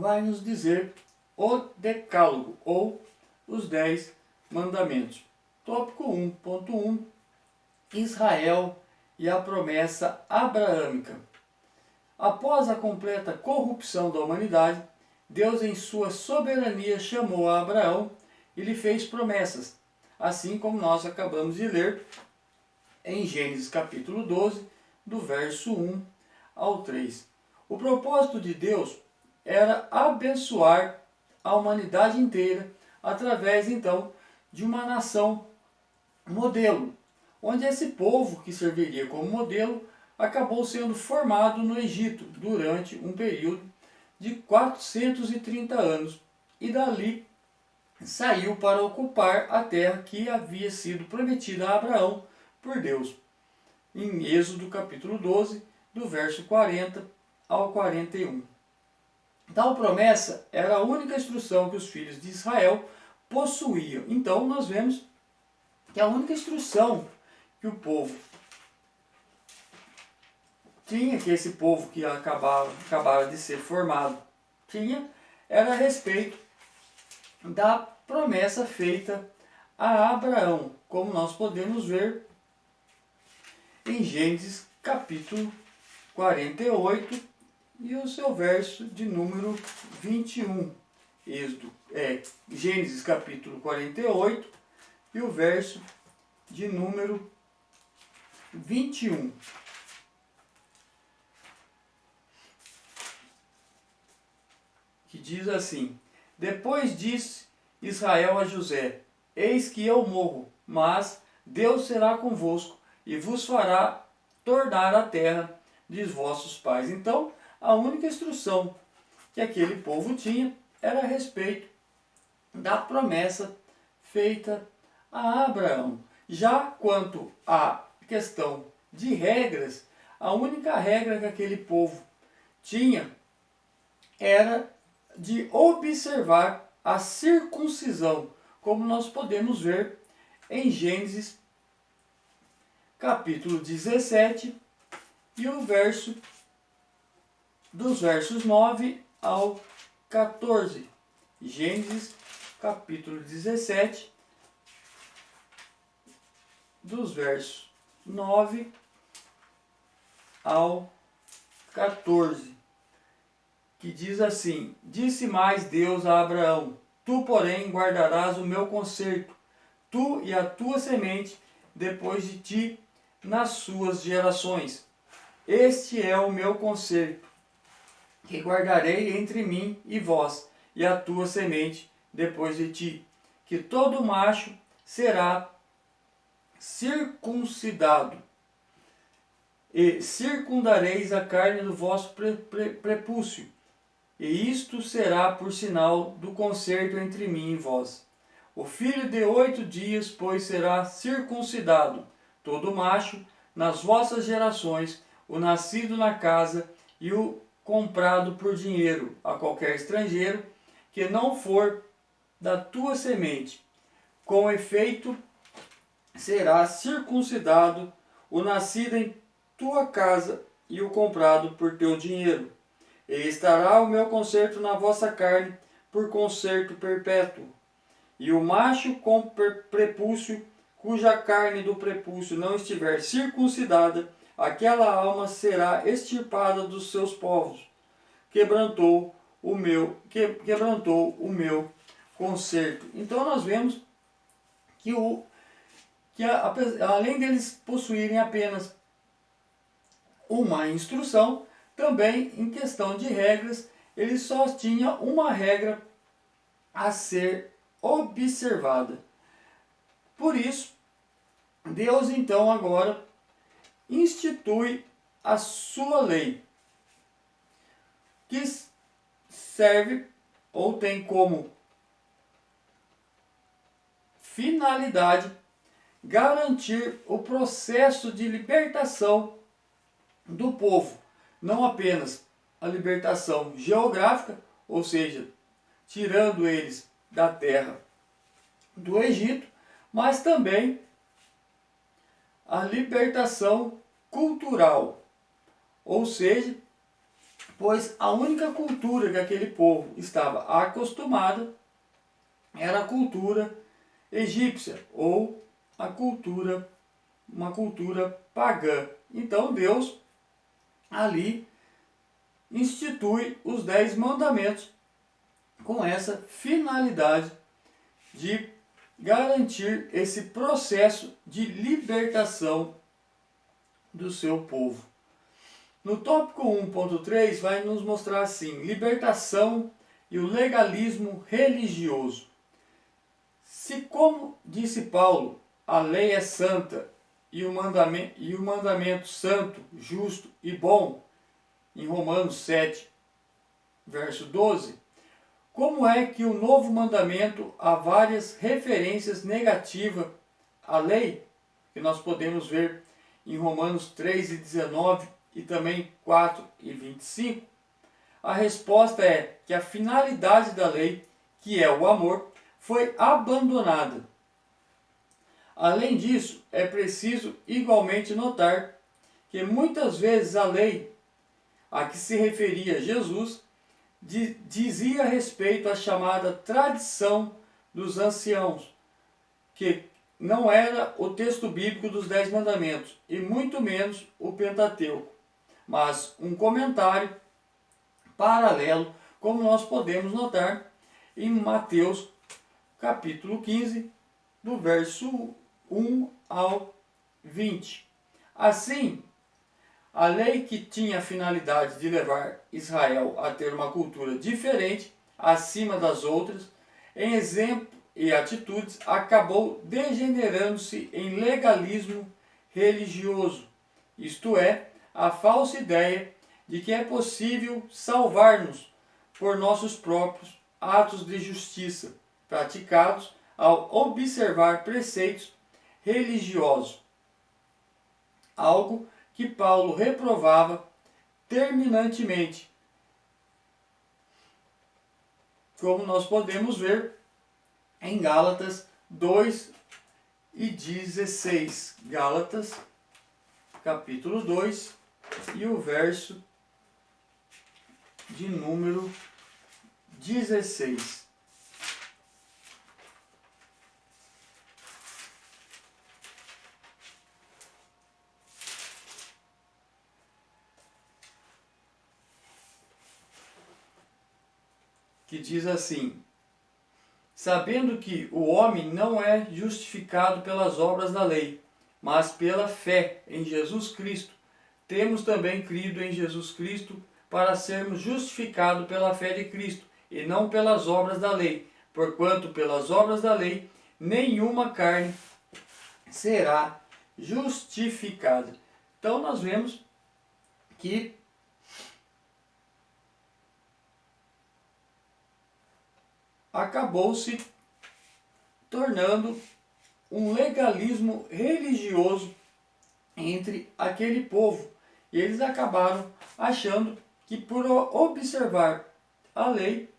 vai nos dizer o Decálogo, ou os 10 mandamentos. Tópico 1.1, Israel e a promessa abraâmica. Após a completa corrupção da humanidade, Deus em sua soberania chamou a Abraão e lhe fez promessas, assim como nós acabamos de ler em Gênesis capítulo 12, do verso 1 ao 3. O propósito de Deus era abençoar a humanidade inteira através, então, de uma nação modelo, onde esse povo que serviria como modelo acabou sendo formado no Egito durante um período de 430 anos e dali saiu para ocupar a terra que havia sido prometida a Abraão por Deus. Em Êxodo capítulo 12, do verso 40 ao 41. Tal promessa era a única instrução que os filhos de Israel possuíam. Então nós vemos que a única instrução que o povo tinha, que esse povo que acabava de ser formado tinha, era a respeito da promessa feita a Abraão, como nós podemos ver em Gênesis capítulo 48 e o seu verso de número 21. Gênesis capítulo 48 e o verso de número 21. Que diz assim: Depois disse Israel a José: Eis que eu morro, mas Deus será convosco e vos fará tornar a terra de vossos pais. Então, a única instrução que aquele povo tinha era a respeito da promessa feita a Abraão. Já quanto à questão de regras, a única regra que aquele povo tinha era de observar a circuncisão, como nós podemos ver em Gênesis capítulo 17 e o verso dos versos 9 ao 14. Gênesis capítulo 17 dos versos 9 ao 14, que diz assim: Disse mais Deus a Abraão: Tu, porém, guardarás o meu concerto, tu e a tua semente depois de ti nas suas gerações. Este é o meu concerto, que guardarei entre mim e vós, e a tua semente depois de ti, que todo macho será circuncidado, e circundareis a carne do vosso prepúcio, e isto será por sinal do concerto entre mim e vós. O filho de 8 dias, pois, será circuncidado, todo macho, nas vossas gerações, o nascido na casa e o comprado por dinheiro a qualquer estrangeiro, que não for da tua semente. Com efeito, será circuncidado o nascido em tua casa e o comprado por teu dinheiro. E estará o meu concerto na vossa carne por concerto perpétuo. E o macho com prepúcio, cuja carne do prepúcio não estiver circuncidada, aquela alma será extirpada dos seus povos. Quebrantou o meu concerto. Então nós vemos que além deles possuírem apenas uma instrução, também em questão de regras, eles só tinham uma regra a ser observada. Por isso, Deus então agora institui a sua lei, que serve ou tem como finalidade garantir o processo de libertação do povo, não apenas a libertação geográfica, ou seja, tirando eles da terra do Egito, mas também a libertação cultural, ou seja, pois a única cultura que aquele povo estava acostumado era a cultura egípcia, ou uma cultura pagã. Então Deus ali institui os 10 mandamentos com essa finalidade de garantir esse processo de libertação do seu povo. No tópico 1.3 vai nos mostrar assim: libertação e o legalismo religioso. Se, como disse Paulo, a lei é santa e o mandamento santo, justo e bom, em Romanos 7, verso 12, como é que o novo mandamento há várias referências negativas à lei, que nós podemos ver em Romanos 3:19 e também 4:25? A resposta é que a finalidade da lei, que é o amor, foi abandonada. Além disso, é preciso igualmente notar que muitas vezes a lei a que se referia Jesus dizia respeito à chamada tradição dos anciãos, que não era o texto bíblico dos 10 mandamentos, e muito menos o Pentateuco, mas um comentário paralelo, como nós podemos notar em Mateus capítulo 15, do verso 1 ao 20. Assim, a lei que tinha a finalidade de levar Israel a ter uma cultura diferente, acima das outras, em exemplo e atitudes, acabou degenerando-se em legalismo religioso, isto é, a falsa ideia de que é possível salvar-nos por nossos próprios atos de justiça, praticados ao observar preceitos religiosos, algo que Paulo reprovava terminantemente, como nós podemos ver em Gálatas 2:16. Gálatas, capítulo 2, e o verso de número 16. Que diz assim: sabendo que o homem não é justificado pelas obras da lei, mas pela fé em Jesus Cristo, temos também crido em Jesus Cristo para sermos justificados pela fé de Cristo, e não pelas obras da lei, porquanto pelas obras da lei nenhuma carne será justificada. Então nós vemos que acabou-se tornando um legalismo religioso entre aquele povo. E eles acabaram achando que por observar a lei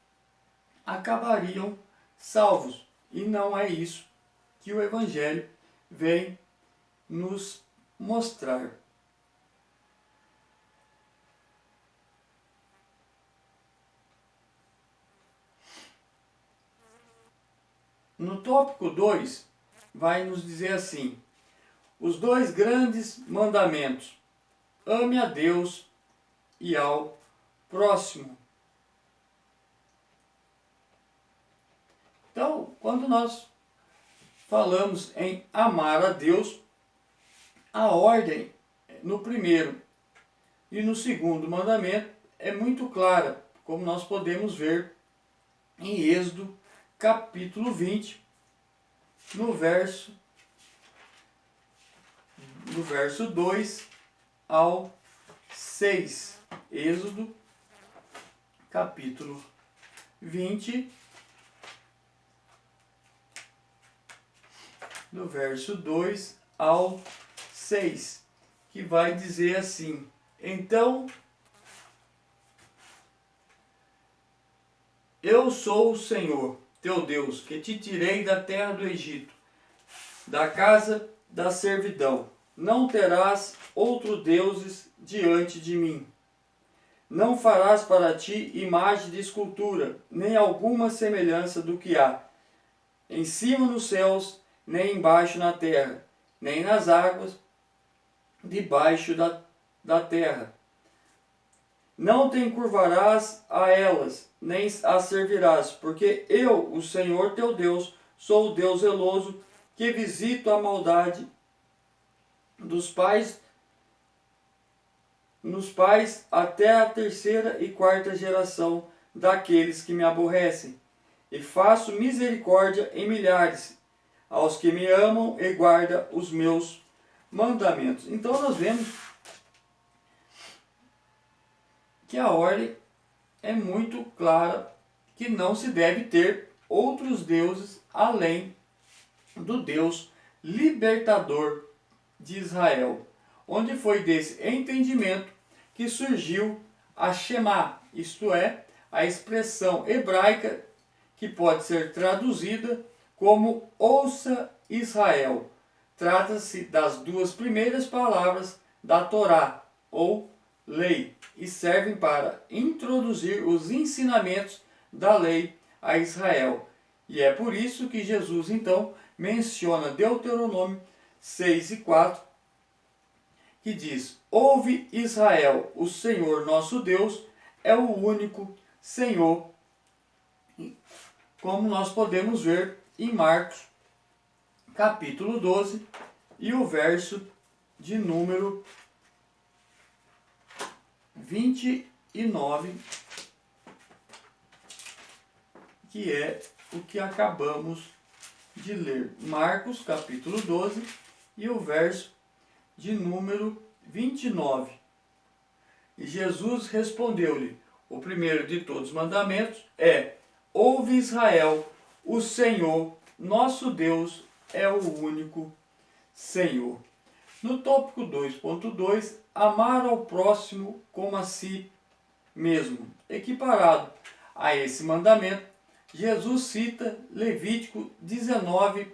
acabariam salvos. E não é isso que o Evangelho vem nos mostrar. No tópico 2, vai nos dizer assim: os 2 grandes mandamentos. Ame a Deus e ao próximo. Então, quando nós falamos em amar a Deus, a ordem no primeiro e no segundo mandamento é muito clara, como nós podemos ver em Êxodo capítulo 20, no verso 2 ao 6. Êxodo capítulo 20, do verso 2 ao 6, que vai dizer assim: então eu sou o Senhor teu Deus, que te tirei da terra do Egito, da casa da servidão. Não terás outros deuses diante de mim. Não farás para ti imagem de escultura, nem alguma semelhança do que há em cima nos céus, nem embaixo na terra, nem nas águas debaixo da terra. Não te encurvarás a elas, nem as servirás, porque eu, o Senhor teu Deus, sou o Deus zeloso, que visito a maldade dos pais nos pais até a terceira e quarta geração daqueles que me aborrecem, e faço misericórdia em milhares aos que me amam e guardam os meus mandamentos. Então nós vemos que a ordem é muito clara, que não se deve ter outros deuses além do Deus libertador de Israel, onde foi desse entendimento que surgiu a Shema, isto é, a expressão hebraica que pode ser traduzida como ouça Israel. Trata-se das duas primeiras palavras da Torá, ou lei, e servem para introduzir os ensinamentos da lei a Israel. E é por isso que Jesus então menciona Deuteronômio 6:4, que diz: ouve Israel, o Senhor nosso Deus é o único Senhor, como nós podemos ver em Marcos capítulo 12 e o verso de número 29, que é o que acabamos de ler. Marcos capítulo 12 e o verso de número 29. E Jesus respondeu-lhe: o primeiro de todos os mandamentos é: ouve Israel, o Senhor nosso Deus é o único Senhor. No tópico 2.2, amar ao próximo como a si mesmo. Equiparado a esse mandamento, Jesus cita Levítico 19,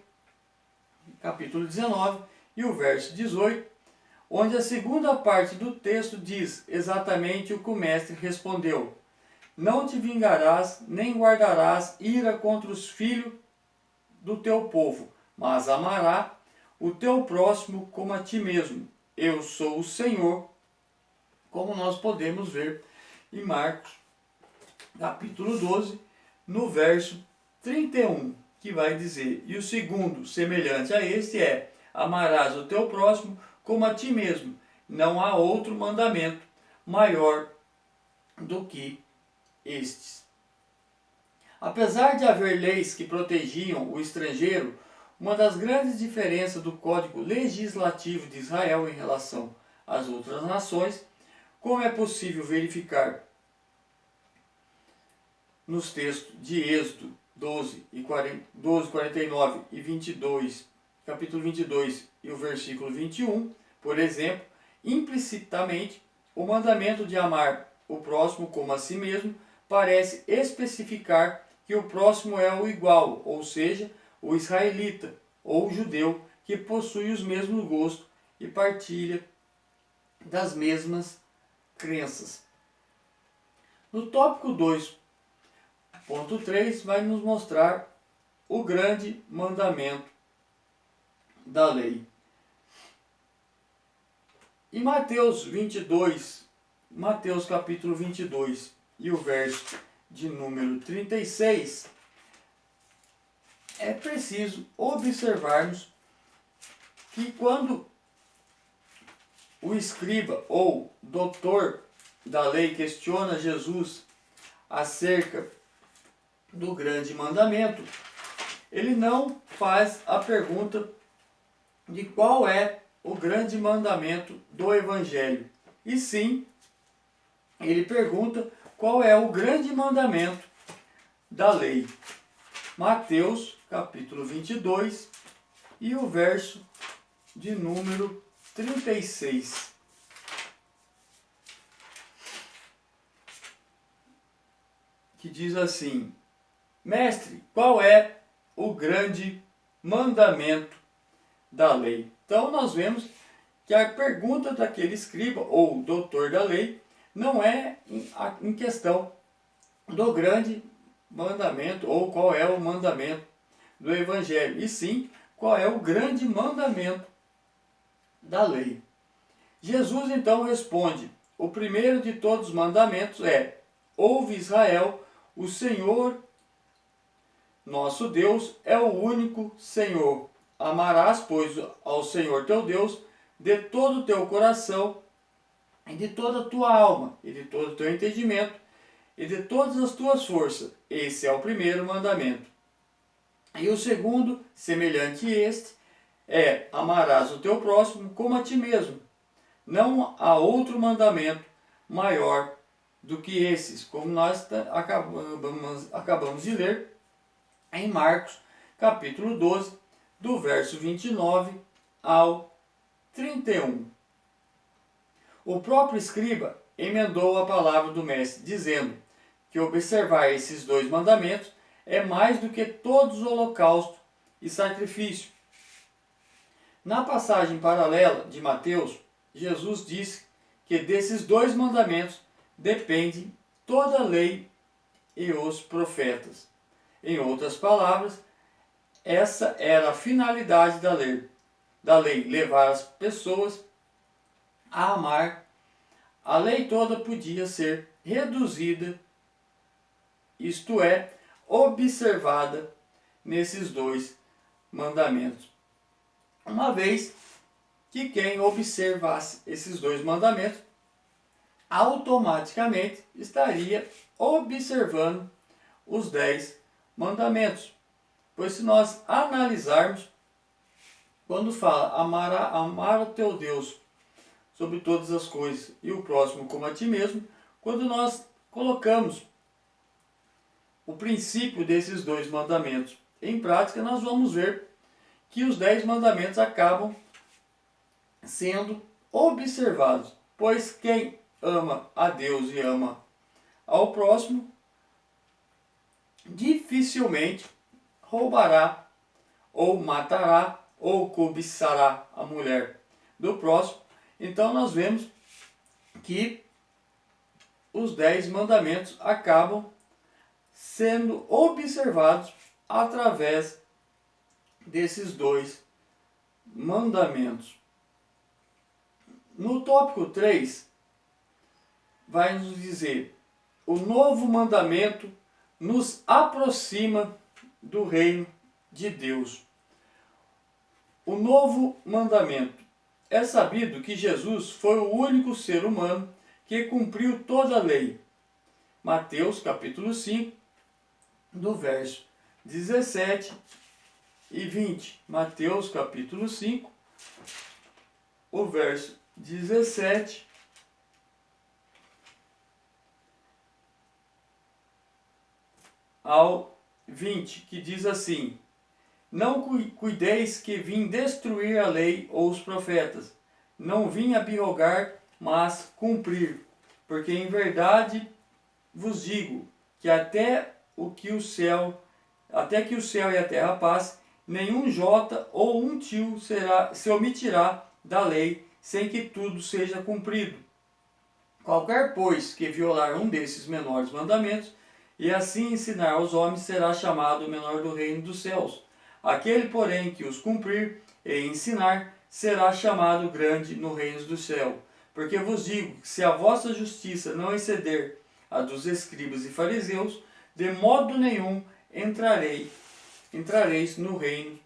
capítulo 19 e o verso 18, onde a segunda parte do texto diz exatamente o que o mestre respondeu: não te vingarás, nem guardarás ira contra os filhos do teu povo, mas amará o teu próximo como a ti mesmo. Eu sou o Senhor, como nós podemos ver em Marcos, capítulo 12, no verso 31, que vai dizer: e o segundo, semelhante a este, é: amarás o teu próximo como a ti mesmo. Não há outro mandamento maior do que estes. Apesar de haver leis que protegiam o estrangeiro, uma das grandes diferenças do Código Legislativo de Israel em relação às outras nações, como é possível verificar nos textos de Êxodo 12, 49 e 22, capítulo 22 e o versículo 21, por exemplo, implicitamente, o mandamento de amar o próximo como a si mesmo parece especificar que o próximo é o igual, ou seja, o israelita ou o judeu que possui os mesmos gostos e partilha das mesmas crenças. No tópico 2.3 vai nos mostrar o grande mandamento da lei. Em Mateus 22, Mateus capítulo 22 e o verso de número 36, é preciso observarmos que quando o escriba ou doutor da lei questiona Jesus acerca do grande mandamento, ele não faz a pergunta de qual é o grande mandamento do Evangelho, e sim, ele pergunta qual é o grande mandamento da lei. Mateus capítulo 22 e o verso de número 36. Que diz assim: mestre, qual é o grande mandamento da lei? Então nós vemos que a pergunta daquele escriba ou doutor da lei não é em questão do grande mandamento, ou qual é o mandamento do Evangelho, e sim qual é o grande mandamento da lei. Jesus então responde: o primeiro de todos os mandamentos é: ouve Israel, o Senhor nosso Deus é o único Senhor. Amarás, pois, ao Senhor teu Deus de todo o teu coração, e de toda a tua alma, e de todo o teu entendimento, e de todas as tuas forças. Esse é o primeiro mandamento. E o segundo, semelhante a este, é: amarás o teu próximo como a ti mesmo. Não há outro mandamento maior do que esses, como nós acabamos de ler em Marcos, capítulo 12, do verso 29 ao 31. O próprio escriba emendou a palavra do mestre, dizendo que observar esses dois mandamentos é mais do que todos os holocaustos e sacrifício. Na passagem paralela de Mateus, Jesus disse que desses dois mandamentos depende toda a lei e os profetas. Em outras palavras, essa era a finalidade da lei, levar as pessoas a amar. A lei toda podia ser reduzida, isto é, observada nesses dois mandamentos. Uma vez que quem observasse esses dois mandamentos automaticamente estaria observando os 10 mandamentos. Pois se nós analisarmos, quando fala amar o teu Deus sobre todas as coisas e o próximo como a ti mesmo, quando nós colocamos o princípio desses dois mandamentos em prática, nós vamos ver que os 10 mandamentos acabam sendo observados, pois quem ama a Deus e ama ao próximo dificilmente roubará ou matará ou cobiçará a mulher do próximo. Então nós vemos que os 10 mandamentos acabam sendo observados através desses dois mandamentos. No tópico 3, vai nos dizer: o novo mandamento nos aproxima do reino de Deus. O novo mandamento. É sabido que Jesus foi o único ser humano que cumpriu toda a lei. Mateus capítulo 5, do verso 17 e 20. Mateus capítulo 5, o verso 17 ao 20, que diz assim: não cuideis que vim destruir a lei ou os profetas. Não vim abrogar, mas cumprir. Porque em verdade vos digo que até que o céu e a terra passem, nenhum jota ou um tio se omitirá da lei, sem que tudo seja cumprido. Qualquer, pois, que violar um desses menores mandamentos, e assim ensinar aos homens, será chamado o menor do reino dos céus. Aquele, porém, que os cumprir e ensinar, será chamado grande no reino do céu. Porque vos digo que se a vossa justiça não exceder a dos escribas e fariseus, de modo nenhum entrareis no reino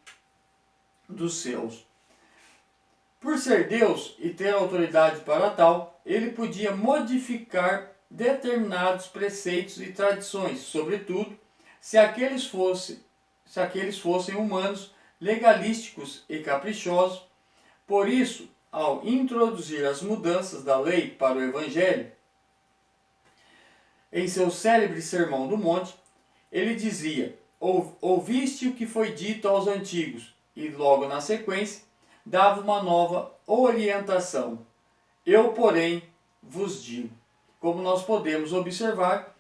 dos céus. Por ser Deus e ter autoridade para tal, ele podia modificar determinados preceitos e tradições, sobretudo se aqueles fossem humanos, legalísticos e caprichosos. Por isso, ao introduzir as mudanças da lei para o Evangelho, em seu célebre Sermão do Monte, ele dizia: ouviste o que foi dito aos antigos, e logo na sequência dava uma nova orientação. Eu, porém, vos digo. Como nós podemos observar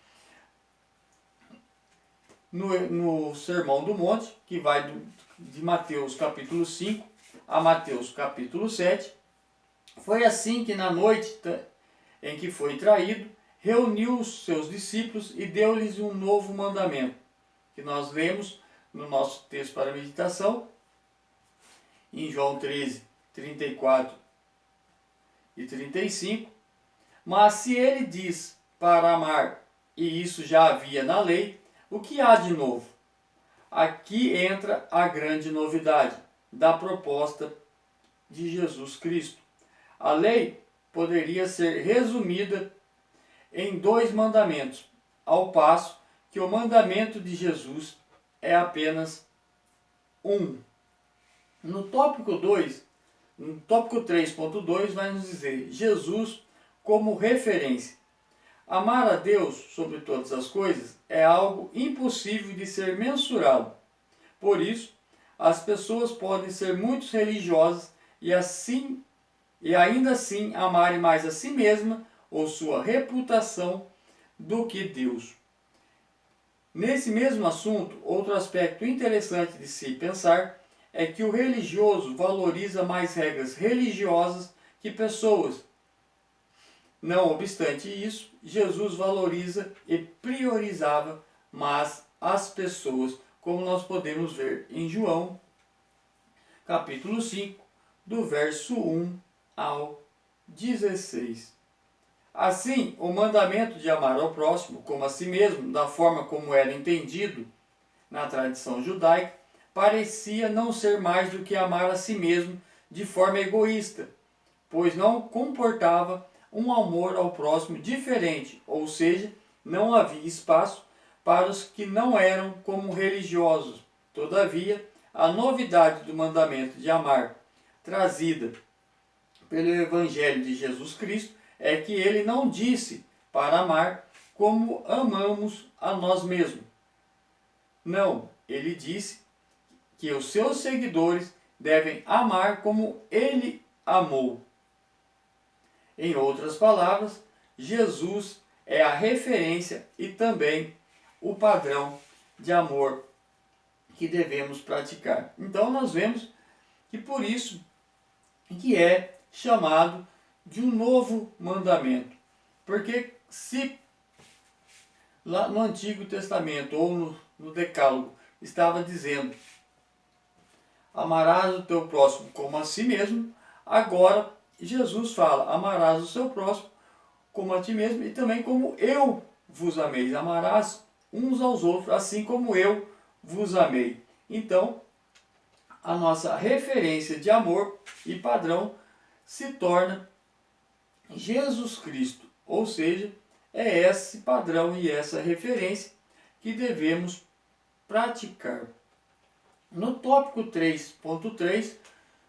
no Sermão do Monte, que vai de Mateus capítulo 5 a Mateus capítulo 7, foi assim que na noite em que foi traído, reuniu os seus discípulos e deu-lhes um novo mandamento, que nós lemos no nosso texto para a meditação, em João 13, 34 e 35. Mas se ele diz para amar, e isso já havia na lei, o que há de novo? Aqui entra a grande novidade da proposta de Jesus Cristo. A lei poderia ser resumida em 2 mandamentos, ao passo que o mandamento de Jesus é apenas um. No tópico 3.2 vai nos dizer Jesus como referência. Amar a Deus sobre todas as coisas é algo impossível de ser mensurado. Por isso, as pessoas podem ser muito religiosas e ainda assim amarem mais a si mesma ou sua reputação do que Deus. Nesse mesmo assunto, outro aspecto interessante de se pensar é que o religioso valoriza mais regras religiosas que pessoas. Não obstante isso, Jesus valoriza e priorizava mais as pessoas, como nós podemos ver em João, capítulo 5, do verso 1 ao 16. Assim, o mandamento de amar ao próximo como a si mesmo, da forma como era entendido na tradição judaica, parecia não ser mais do que amar a si mesmo de forma egoísta, pois não comportava um amor ao próximo diferente, ou seja, não havia espaço para os que não eram como religiosos. Todavia, a novidade do mandamento de amar, trazida pelo Evangelho de Jesus Cristo, é que ele não disse para amar como amamos a nós mesmos. Não, ele disse que os seus seguidores devem amar como ele amou. Em outras palavras, Jesus é a referência e também o padrão de amor que devemos praticar. Então nós vemos que por isso que é chamado de um novo mandamento. Porque se lá no Antigo Testamento ou no Decálogo estava dizendo amarás o teu próximo como a si mesmo, agora Jesus fala, amarás o seu próximo como a ti mesmo e também como eu vos amei. Amarás uns aos outros, assim como eu vos amei. Então, a nossa referência de amor e padrão se torna Jesus Cristo. Ou seja, é esse padrão e essa referência que devemos praticar. No tópico 3.3,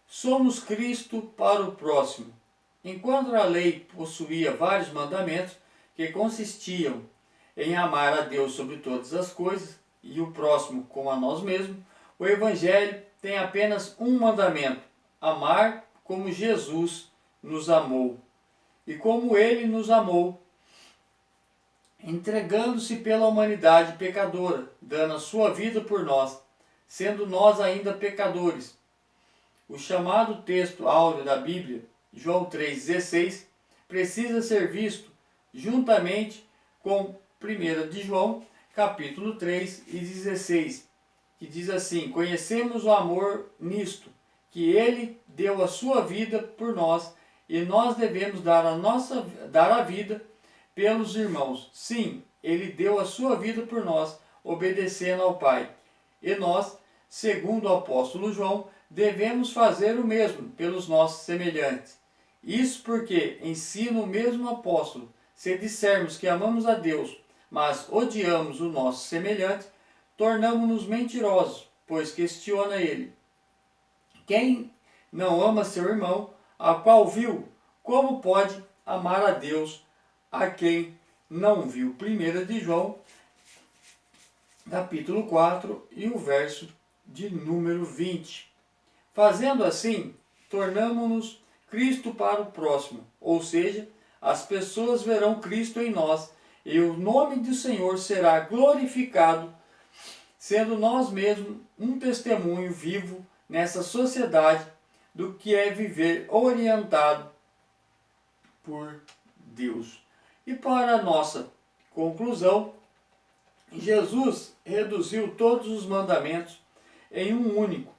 somos Cristo para o próximo. Enquanto a lei possuía vários mandamentos que consistiam em amar a Deus sobre todas as coisas e o próximo como a nós mesmos, o Evangelho tem apenas um mandamento: amar como Jesus nos amou. E como ele nos amou, entregando-se pela humanidade pecadora, dando a sua vida por nós, sendo nós ainda pecadores. O chamado texto áureo da Bíblia, João 3,16, precisa ser visto juntamente com 1 de João, capítulo 3 e 16, que diz assim: conhecemos o amor nisto, que ele deu a sua vida por nós, e nós devemos dar a vida pelos irmãos. Sim, ele deu a sua vida por nós, obedecendo ao Pai. E nós, segundo o apóstolo João, devemos fazer o mesmo pelos nossos semelhantes. Isso porque ensina o mesmo apóstolo: se dissermos que amamos a Deus, mas odiamos o nosso semelhante, tornamo-nos mentirosos, pois questiona ele: quem não ama seu irmão, a qual viu, como pode amar a Deus a quem não viu? 1 de João, capítulo 4 e o verso de número 20. Fazendo assim, tornamo-nos Cristo para o próximo, ou seja, as pessoas verão Cristo em nós e o nome do Senhor será glorificado, sendo nós mesmos um testemunho vivo nessa sociedade do que é viver orientado por Deus. E para a nossa conclusão, Jesus reduziu todos os mandamentos em um único,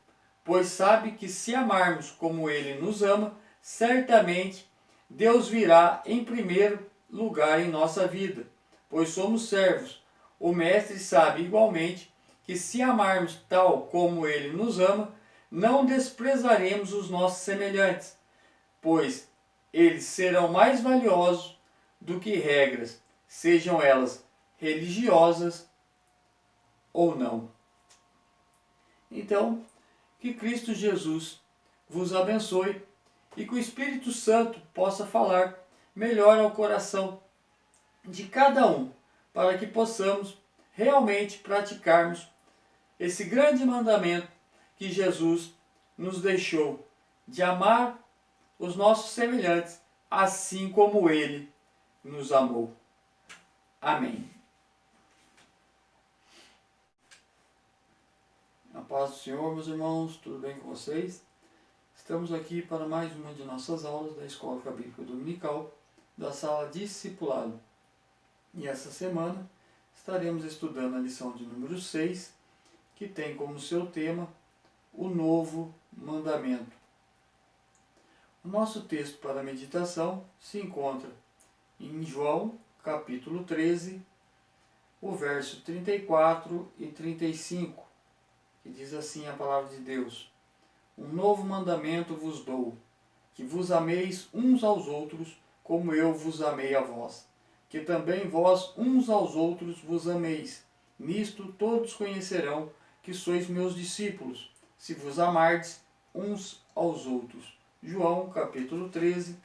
pois sabe que se amarmos como Ele nos ama, certamente Deus virá em primeiro lugar em nossa vida, pois somos servos. O Mestre sabe igualmente que se amarmos tal como Ele nos ama, não desprezaremos os nossos semelhantes, pois eles serão mais valiosos do que regras, sejam elas religiosas ou não. Então, que Cristo Jesus vos abençoe e que o Espírito Santo possa falar melhor ao coração de cada um, para que possamos realmente praticarmos esse grande mandamento que Jesus nos deixou, de amar os nossos semelhantes, assim como Ele nos amou. Amém. A paz do Senhor, meus irmãos, tudo bem com vocês? Estamos aqui para mais uma de nossas aulas da Escola Bíblica Dominical, da sala Discipulado. E essa semana estaremos estudando a lição de número 6, que tem como seu tema o novo mandamento. O nosso texto para a meditação se encontra em João, capítulo 13, o verso 34 e 35, que diz assim a palavra de Deus: Um novo mandamento vos dou, que vos ameis uns aos outros, como eu vos amei a vós, que também vós uns aos outros vos ameis. Nisto todos conhecerão que sois meus discípulos, se vos amardes uns aos outros. João, capítulo 13,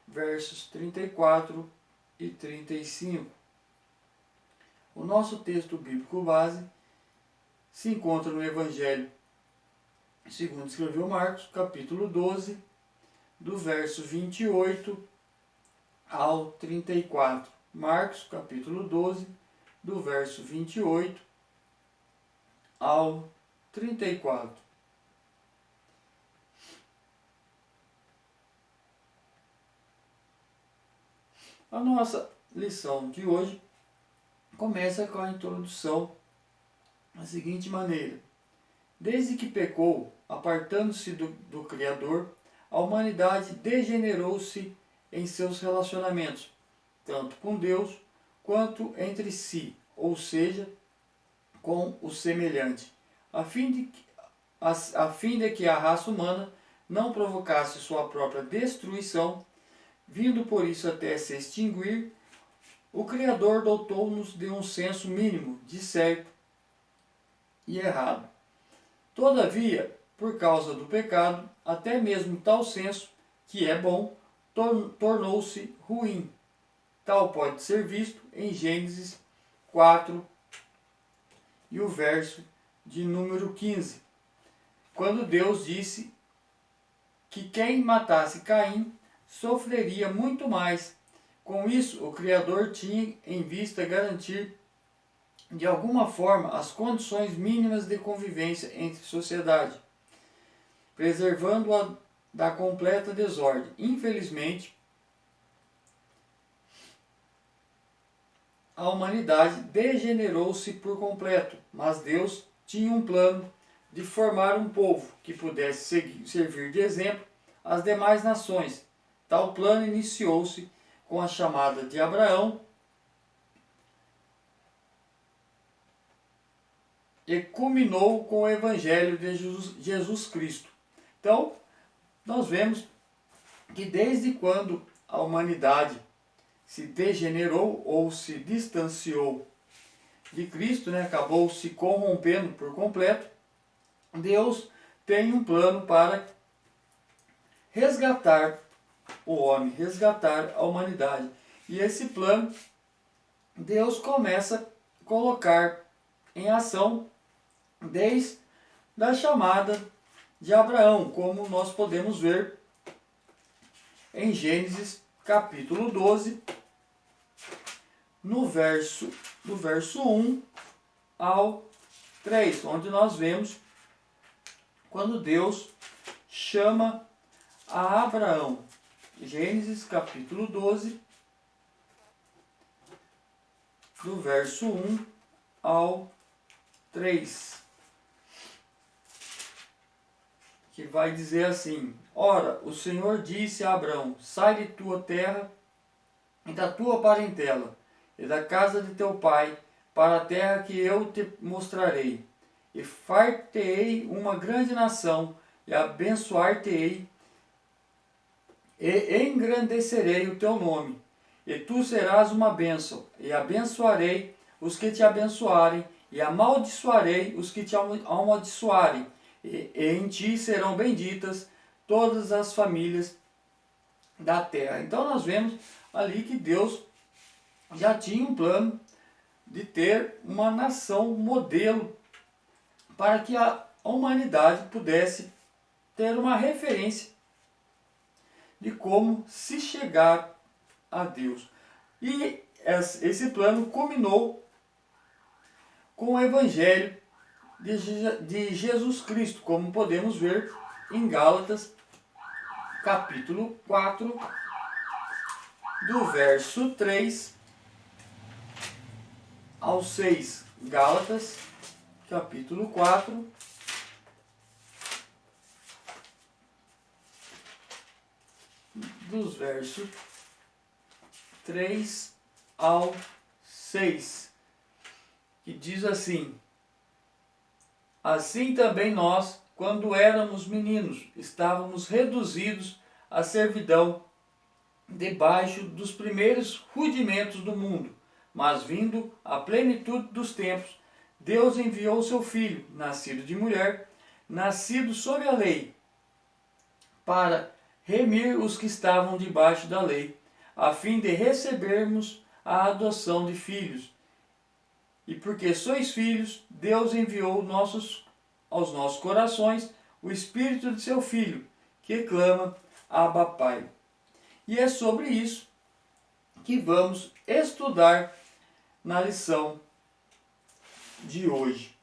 versos 34 e 35. O nosso texto bíblico base se encontra no Evangelho segundo escreveu Marcos, capítulo 12, do verso 28 ao 34. Marcos, capítulo 12, do verso 28 ao 34. A nossa lição de hoje começa com a introdução da seguinte maneira: Desde que pecou, apartando-se do Criador, a humanidade degenerou-se em seus relacionamentos, tanto com Deus quanto entre si, ou seja, com o semelhante, a fim de que a raça humana não provocasse sua própria destruição, vindo por isso até se extinguir. O Criador dotou-nos de um senso mínimo de certo e errado. Todavia, por causa do pecado, até mesmo tal senso, que é bom, tornou-se ruim. Tal pode ser visto em Gênesis 4 e o verso de número 15, quando Deus disse que quem matasse Caim sofreria muito mais. Com isso, o Criador tinha em vista garantir de alguma forma as condições mínimas de convivência entre sociedade, preservando-a da completa desordem. Infelizmente, a humanidade degenerou-se por completo, mas Deus tinha um plano de formar um povo que pudesse servir de exemplo às demais nações. Tal plano iniciou-se com a chamada de Abraão e culminou com o Evangelho de Jesus Cristo. Então, nós vemos que desde quando a humanidade se degenerou ou se distanciou de Cristo, acabou se corrompendo por completo, Deus tem um plano para resgatar o homem, resgatar a humanidade. E esse plano, Deus começa a colocar em ação desde a chamada de Abraão, como nós podemos ver em Gênesis capítulo 12, do verso 1 ao 3, onde nós vemos quando Deus chama a Abraão. Gênesis capítulo 12, do verso 1 ao 3, que vai dizer assim: Ora, o Senhor disse a Abrão: Sai de tua terra e da tua parentela e da casa de teu pai, para a terra que eu te mostrarei. E far-te-ei uma grande nação, e abençoar-te-ei, e engrandecerei o teu nome. E tu serás uma bênção, e abençoarei os que te abençoarem, e amaldiçoarei os que te amaldiçoarem. E em ti serão benditas todas as famílias da terra. Então nós vemos ali que Deus já tinha um plano de ter uma nação modelo para que a humanidade pudesse ter uma referência de como se chegar a Deus. E esse plano culminou com o Evangelho de Jesus Cristo, como podemos ver em Gálatas, capítulo 4, do verso 3 ao 6. Gálatas, capítulo 4, dos versos 3 ao 6, que diz assim: Assim também nós, quando éramos meninos, estávamos reduzidos à servidão debaixo dos primeiros rudimentos do mundo. Mas vindo a plenitude dos tempos, Deus enviou seu Filho, nascido de mulher, nascido sob a lei, para remir os que estavam debaixo da lei, a fim de recebermos a adoção de filhos. E porque sois filhos, Deus enviou aos nossos corações o Espírito de seu Filho, que clama: Abba, Pai. E é sobre isso que vamos estudar na lição de hoje.